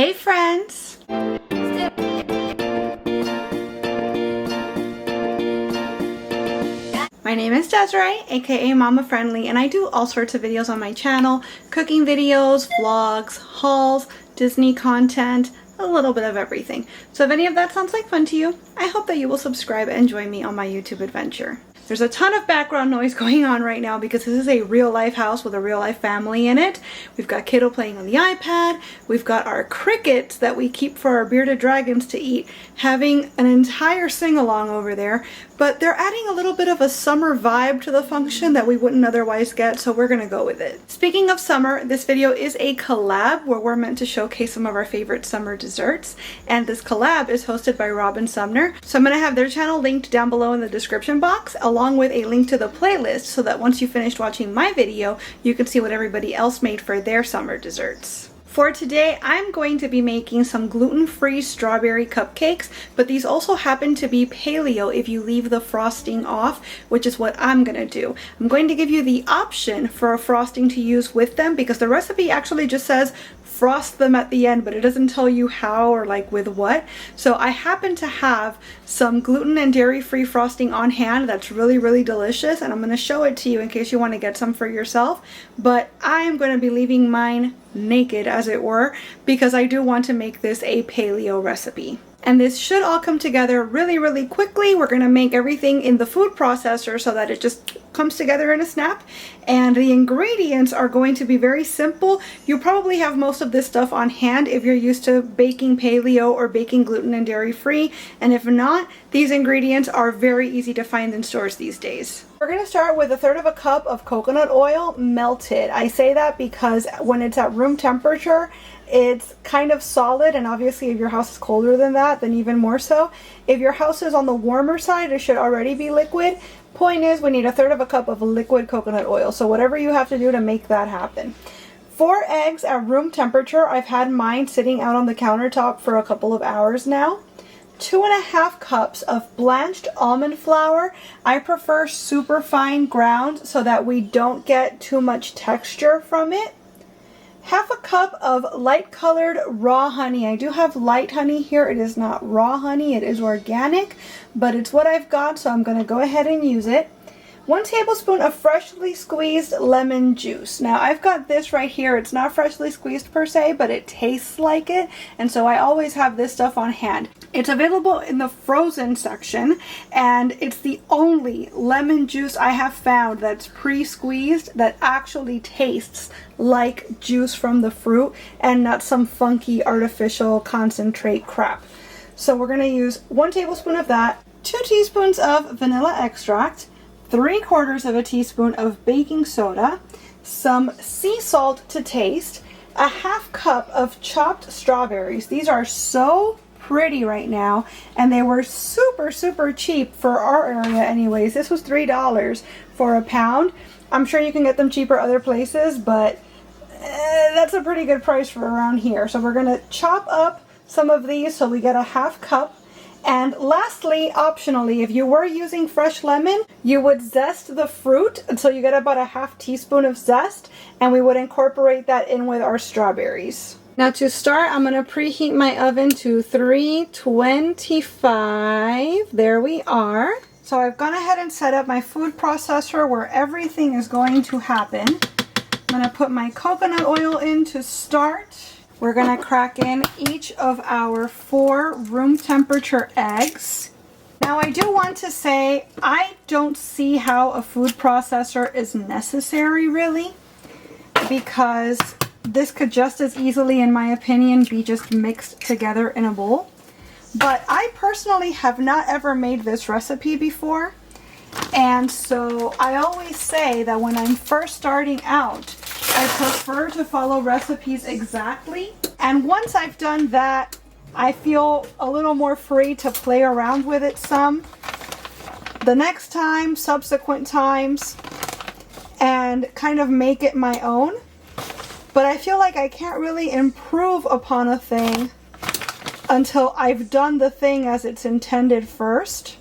Hey friends! My name is Desiree, aka Mama Friendly, and I do all sorts of videos on my channel. Cooking videos, vlogs, hauls, Disney content, a little bit of everything. So if any of that sounds like fun to you, I hope that you will subscribe and join me on my YouTube adventure. There's a ton of background noise going on right now because this is a real life house with a real life family in it. We've got kiddo playing on the iPad. We've got our crickets that we keep for our bearded dragons to eat having an entire sing-along over there. But they're adding a little bit of a summer vibe to the function that we wouldn't otherwise get, so we're gonna go with it. Speaking of summer, this video is a collab where we're meant to showcase some of our favorite summer desserts, and this collab is hosted by Rob and Sumner. So I'm gonna have their channel linked down below in the description box, along with a link to the playlist, so that once you finished watching my video, you can see what everybody else made for their summer desserts. For today, I'm going to be making some gluten-free strawberry cupcakes, but these also happen to be paleo if you leave the frosting off, which is what I'm gonna do. I'm going to give you the option for a frosting to use with them because the recipe actually just says frost them at the end, but it doesn't tell you how or like with what. So I happen to have some gluten and dairy-free frosting on hand that's really delicious, and I'm going to show it to you in case you want to get some for yourself. But I'm going to be leaving mine naked, as it were, because I do want to make this a paleo recipe. And this should all come together really quickly. We're gonna make everything in the food processor so that it just comes together in a snap. And the ingredients are going to be very simple. You probably have most of this stuff on hand if you're used to baking paleo or baking gluten and dairy free. And if not, these ingredients are very easy to find in stores these days. We're gonna start with 1/3 cup of coconut oil melted. I say that because when it's at room temperature, it's kind of solid, and obviously if your house is colder than that, then even more so. If your house is on the warmer side, it should already be liquid. Point is, we need 1/3 cup of liquid coconut oil, so whatever you have to do to make that happen. 4 eggs at room temperature. I've had mine sitting out on the countertop for a couple of hours now. 2.5 cups of blanched almond flour. I prefer super fine ground so that we don't get too much texture from it. 1/2 cup of light colored raw honey. I do have light honey here. It is not raw honey. It is organic, but it's what I've got, so I'm going to go ahead and use it. 1 tablespoon of freshly squeezed lemon juice. Now I've got this right here. It's not freshly squeezed per se, but it tastes like it, and so I always have this stuff on hand. It's available in the frozen section, and it's the only lemon juice I have found that's pre-squeezed that actually tastes like juice from the fruit and not some funky artificial concentrate crap. So we're going to use 1 tablespoon of that, 2 teaspoons of vanilla extract, 3/4 teaspoon of baking soda, some sea salt to taste, 1/2 cup of chopped strawberries. These are so pretty right now, and they were super cheap for our area anyways. This was $3 for a pound. I'm sure you can get them cheaper other places, but that's a pretty good price for around here. So we're gonna chop up some of these so we get 1/2 cup. And lastly, optionally, if you were using fresh lemon, you would zest the fruit until you get about 1/2 teaspoon of zest, and we would incorporate that in with our strawberries. Now to start, I'm going to preheat my oven to 325. There we are. So I've gone ahead and set up my food processor where everything is going to happen. I'm going to put my coconut oil in to start. We're going to crack in each of our 4 room temperature eggs. Now I do want to say I don't see how a food processor is necessary really, because this could just as easily, in my opinion, be just mixed together in a bowl. But I personally have not ever made this recipe before, and so I always say that when I'm first starting out, I prefer to follow recipes exactly, and once I've done that, I feel a little more free to play around with it some the next time, subsequent times, and kind of make it my own. But I feel like I can't really improve upon a thing until I've done the thing as it's intended first.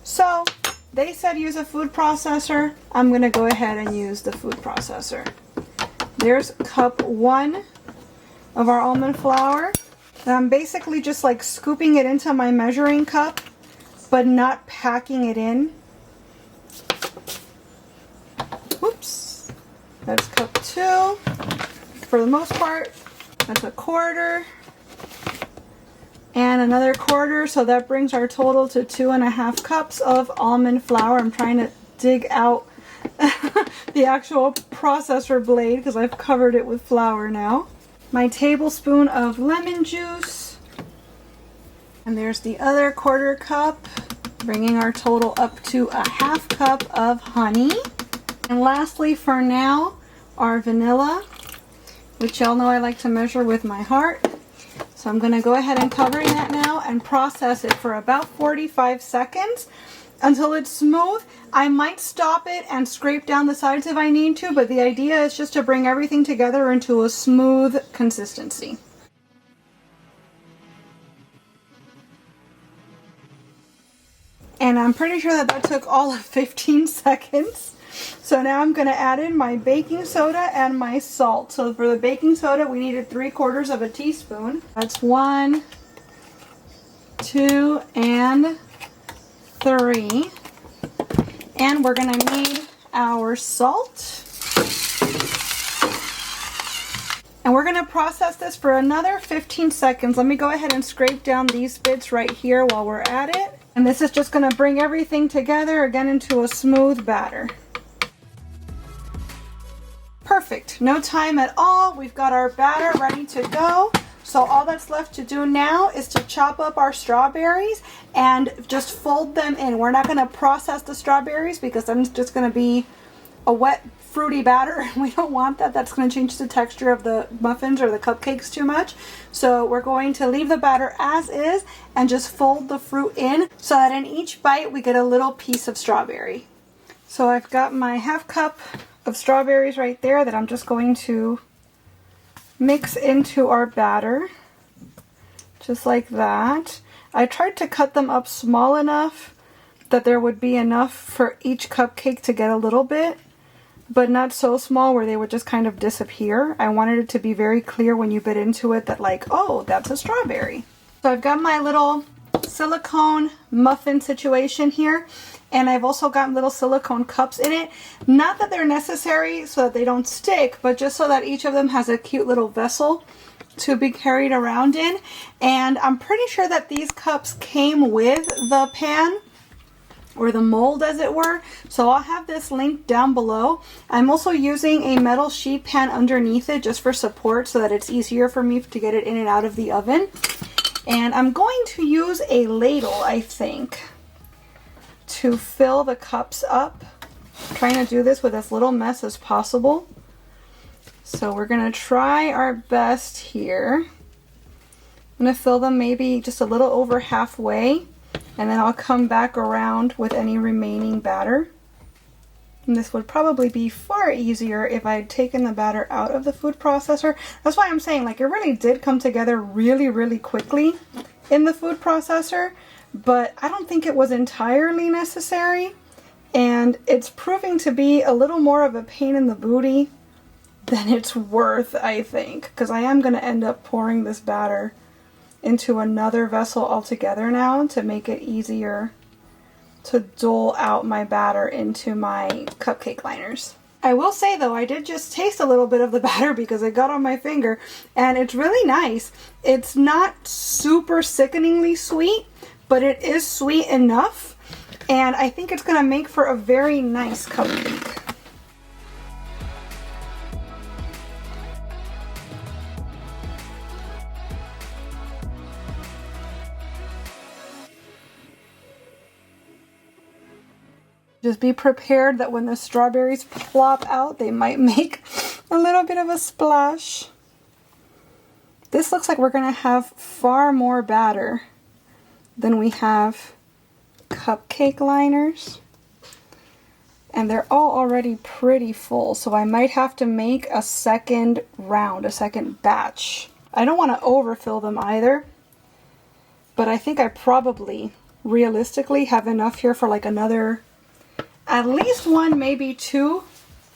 So they said use a food processor. I'm going to go ahead and use the food processor. There's cup 1 of our almond flour. And I'm basically just like scooping it into my measuring cup, but not packing it in. Whoops. That's cup 2. For the most part, that's a quarter. And another quarter, so that brings our total to 2.5 cups of almond flour. I'm trying to dig out the actual processor blade because I've covered it with flour now. My tablespoon of lemon juice. And there's the other quarter cup, bringing our total up to 1/2 cup of honey. And lastly, for now, our vanilla, which y'all know I like to measure with my heart. So I'm going to go ahead and cover that now and process it for about 45 seconds until it's smooth. I might stop it and scrape down the sides if I need to, but the idea is just to bring everything together into a smooth consistency. And I'm pretty sure that that took all of 15 seconds. So now I'm going to add in my baking soda and my salt. So for the baking soda, we needed 3/4 of a teaspoon. That's 1, 2, and 3. And we're going to need our salt. And we're going to process this for another 15 seconds. Let me go ahead and scrape down these bits right here while we're at it. And this is just going to bring everything together again into a smooth batter. Perfect. No time at all. We've got our batter ready to go. So all that's left to do now is to chop up our strawberries and just fold them in. We're not going to process the strawberries because then it's just going to be a wet, fruity batter. We don't want that. That's going to change the texture of the muffins or the cupcakes too much. So we're going to leave the batter as is and just fold the fruit in so that in each bite we get a little piece of strawberry. So I've got my 1/2 cup of strawberries right there that I'm just going to mix into our batter, just like that. I tried to cut them up small enough that there would be enough for each cupcake to get a little bit, but not so small where they would just kind of disappear. I wanted it to be very clear when you bit into it that like, oh, that's a strawberry. So I've got my little silicone muffin situation here, and I've also got little silicone cups in it. Not that they're necessary so that they don't stick, but just so that each of them has a cute little vessel to be carried around in. And I'm pretty sure that these cups came with the pan, or the mold as it were. So I'll have this linked down below. I'm also using a metal sheet pan underneath it just for support so that it's easier for me to get it in and out of the oven. And I'm going to use a ladle, I think, to fill the cups up. I'm trying to do this with as little mess as possible. So we're going to try our best here. I'm going to fill them maybe just a little over halfway, and then I'll come back around with any remaining batter. And this would probably be far easier if I had taken the batter out of the food processor. That's why I'm saying, like, it really did come together really, really quickly in the food processor, but I don't think it was entirely necessary. And it's proving to be a little more of a pain in the booty than it's worth, I think, because I am going to end up pouring this batter into another vessel altogether now to make it easier to dole out my batter into my cupcake liners. I will say though, I did just taste a little bit of the batter because it got on my finger, and it's really nice. It's not super sickeningly sweet, but it is sweet enough, and I think it's going to make for a very nice cupcake. Just be prepared that when the strawberries plop out, they might make a little bit of a splash. This looks like we're going to have far more batter than we have cupcake liners. And they're all already pretty full, so I might have to make a second round, a second batch. I don't want to overfill them either, but I think I probably realistically have enough here for like another at least 1, maybe 2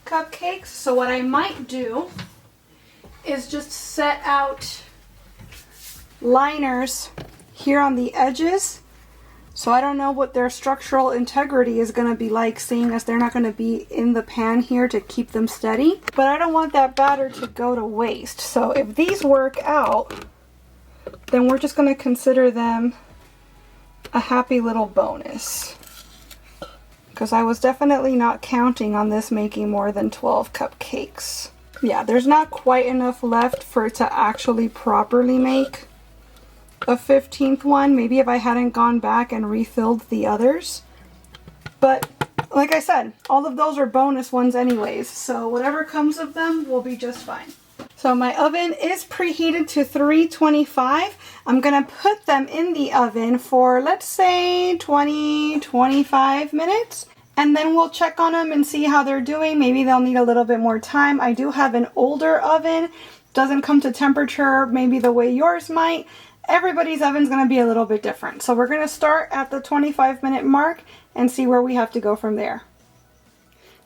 cupcakes. So what I might do is just set out liners here on the edges. So I don't know what their structural integrity is going to be like, seeing as they're not going to be in the pan here to keep them steady. But I don't want that batter to go to waste. So if these work out, then we're just going to consider them a happy little bonus. Because I was definitely not counting on this making more than 12 cupcakes. Yeah, there's not quite enough left for it to actually properly make a 15th one. Maybe if I hadn't gone back and refilled the others. But like I said, all of those are bonus ones anyways, so whatever comes of them will be just fine. So my oven is preheated to 325. I'm gonna put them in the oven for, let's say, 20-25 minutes, and then we'll check on them and see how they're doing. Maybe they'll need a little bit more time. I do have an older oven, doesn't come to temperature maybe the way yours might. Everybody's oven's going to be a little bit different. So we're going to start at the 25-minute mark and see where we have to go from there.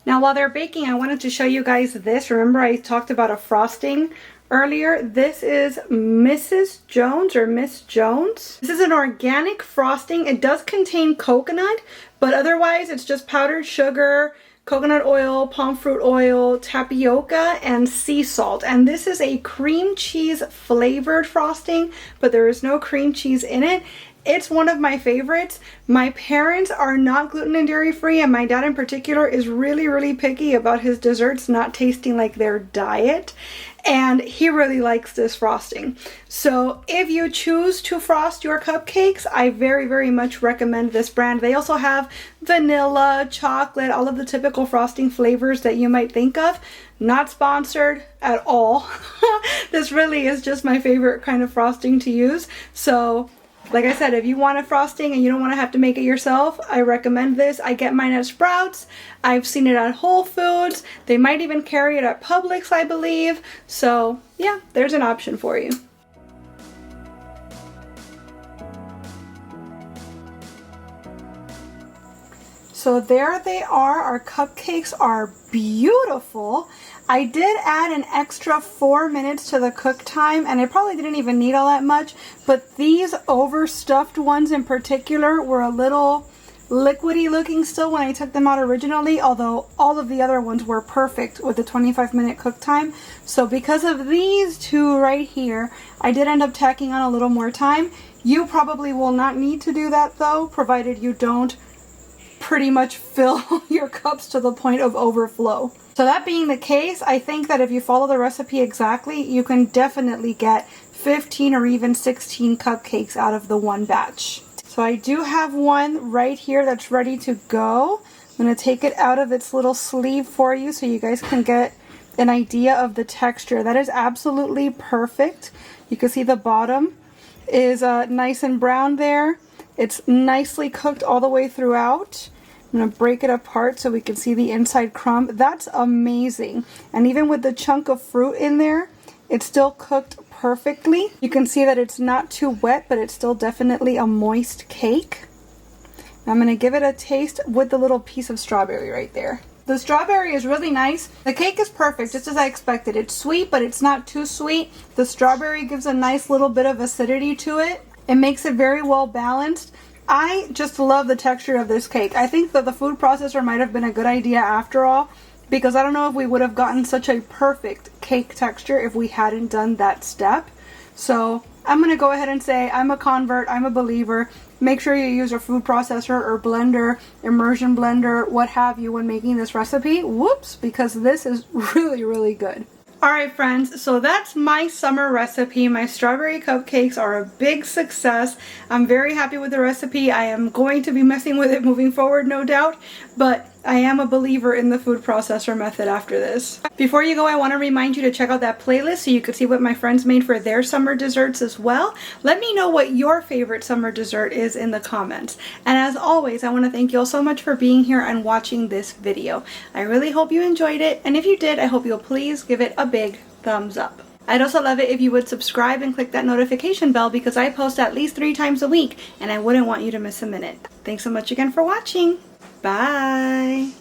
Now while they're baking, I wanted to show you guys this. Remember I talked about a frosting earlier? This is Mrs. Jones or Miss Jones. This is an organic frosting. It does contain coconut, but otherwise it's just powdered sugar, coconut oil, palm fruit oil, tapioca, and sea salt. And this is a cream cheese flavored frosting, but there is no cream cheese in it. It's one of my favorites. My parents are not gluten and dairy free, and my dad in particular is really picky about his desserts not tasting like their diet. And he really likes this frosting. So if you choose to frost your cupcakes, I very much recommend this brand. They also have vanilla, chocolate, all of the typical frosting flavors that you might think of. Not sponsored at all. This really is just my favorite kind of frosting to use. So like I said, if you want a frosting and you don't want to have to make it yourself, I recommend this. I get mine at Sprouts. I've seen it at Whole Foods. They might even carry it at Publix, I believe. So yeah, there's an option for you. So there they are. Our cupcakes are beautiful. I did add an extra 4 minutes to the cook time, and I probably didn't even need all that much, but these overstuffed ones in particular were a little liquidy looking still when I took them out originally, although all of the other ones were perfect with the 25-minute cook time. So because of these two right here, I did end up tacking on a little more time. You probably will not need to do that though, provided you don't pretty much fill your cups to the point of overflow. So that being the case, I think that if you follow the recipe exactly, you can definitely get 15 or even 16 cupcakes out of the one batch. So I do have one right here that's ready to go. I'm going to take it out of its little sleeve for you so you guys can get an idea of the texture. That is absolutely perfect. You can see the bottom is nice and brown there. It's nicely cooked all the way throughout. I'm going to break it apart so we can see the inside crumb. That's amazing. And even with the chunk of fruit in there, it's still cooked perfectly. You can see that it's not too wet, but it's still definitely a moist cake. I'm going to give it a taste with the little piece of strawberry right there. The strawberry is really nice. The cake is perfect, just as I expected. It's sweet, but it's not too sweet. The strawberry gives a nice little bit of acidity to it. It makes it very well balanced. I just love the texture of this cake. I think that the food processor might have been a good idea after all, because I don't know if we would have gotten such a perfect cake texture if we hadn't done that step. So I'm going to go ahead and say I'm a convert, I'm a believer. Make sure you use a food processor or blender, immersion blender, what have you when making this recipe. Whoops, because this is really good. Alright friends, so that's my summer recipe. My strawberry cupcakes are a big success. I'm very happy with the recipe. I am going to be messing with it moving forward, no doubt, but I am a believer in the food processor method after this. Before you go, I want to remind you to check out that playlist so you can see what my friends made for their summer desserts as well. Let me know what your favorite summer dessert is in the comments. And as always, I want to thank you all so much for being here and watching this video. I really hope you enjoyed it, and if you did, I hope you'll please give it a big thumbs up. I'd also love it if you would subscribe and click that notification bell because I post at least 3 times a week and I wouldn't want you to miss a minute. Thanks so much again for watching. Bye!